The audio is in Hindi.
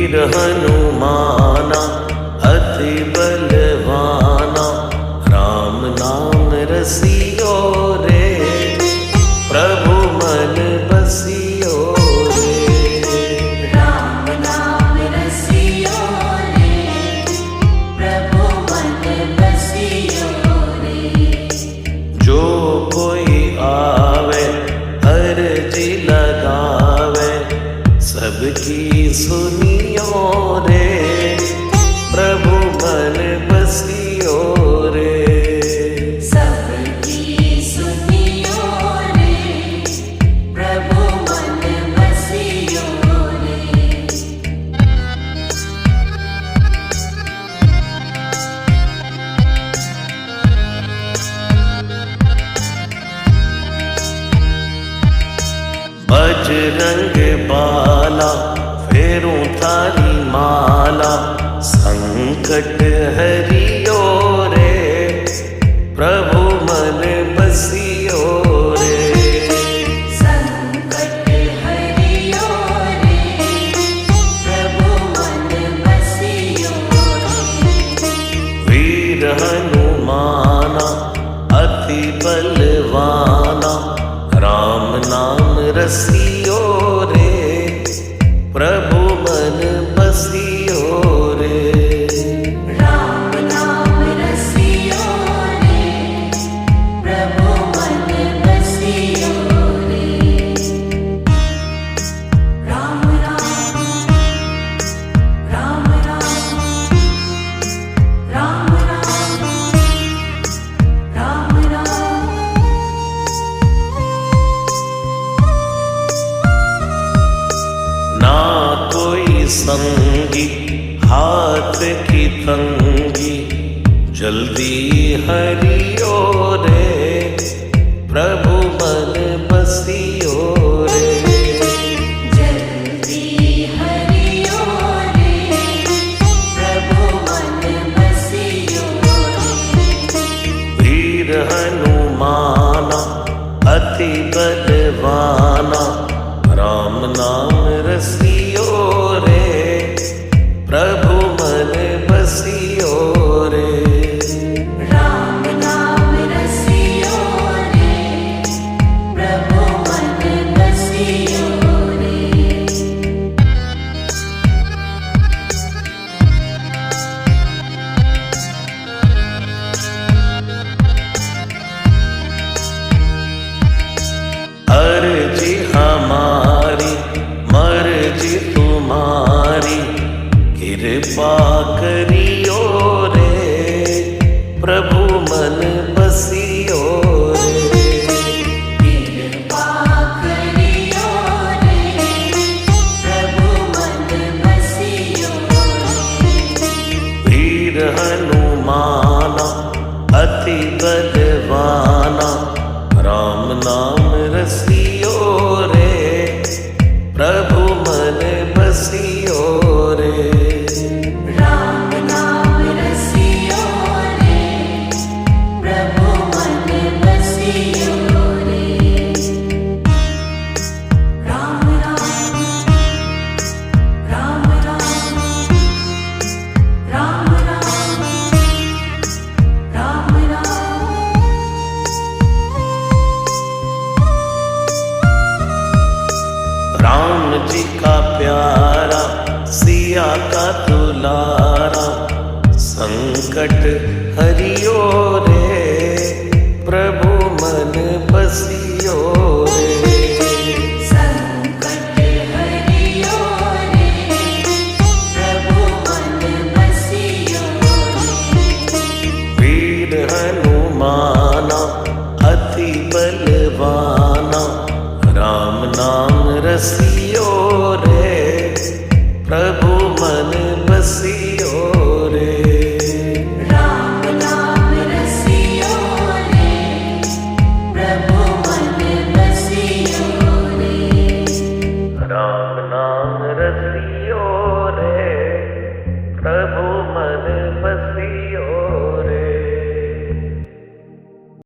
वीर हनुमाना अति बलवाना, राम नाम रसियो रे, प्रभु मन बसियो रे। राम नाम रसियो रे, प्रभु मन बसियो रे। जो कोई आवे अर्जी लगावे, सबकी सुनियो रे, प्रभु मन बसियो रे। सबकी सुनियो रे, प्रभु मन बसियो रे। बजरंग बाला फेरूं थारी माला, संकट हरियो रे, प्रभु मन बसियो रे। संकट हरियो रे, प्रभु मन बसियो रे। वीर हनुमाना अति बलवाना, राम नाम रसियो रे, प्रभु मन बसियो रे। राम नाम रसियो रे, प्रभु मन बसियो रे। राम राम राम राम, राम राम राम राम। ना कोई संगी हाथ की तंगी, जल्दी हरियो रे, प्रभु मन बसियो रे। जल्दी हरियो रे, प्रभु मन बसियो रे। वीर हनुमाना अति बलवाना, राम नाम रसियो रे, प्रभु मन बसियो रे। राम नाम रसियो रे, प्रभु मन बसियो रे। अर्जी हमारी मर्जी तुम्हारी, कृपा करियो रे, प्रभु मन बसियो रे। कृपा करियो रे, प्रभु मन बसियो रे। वीर हनुमाना अति बलवाना, राम नाम रसियो रे, प्रभु मन बसियो रे। राम नाम रसियो रे, प्रभु मन बसियो रे। राम राम राम राम, राम राम राम राम। राम जी का प्यारा सिया का दुलारा, संकट हरियो रे, प्रभु मन बसियो रे। संकट हरियो रे, प्रभु मन बसियो रे। वीर हनुमाना अति बलवाना, राम नाम रसियो रे, प्रभु मन बसियो रे। राम नाम रसियो रे, प्रभु मन बसियो रे। राम नाम रसियो रे, प्रभु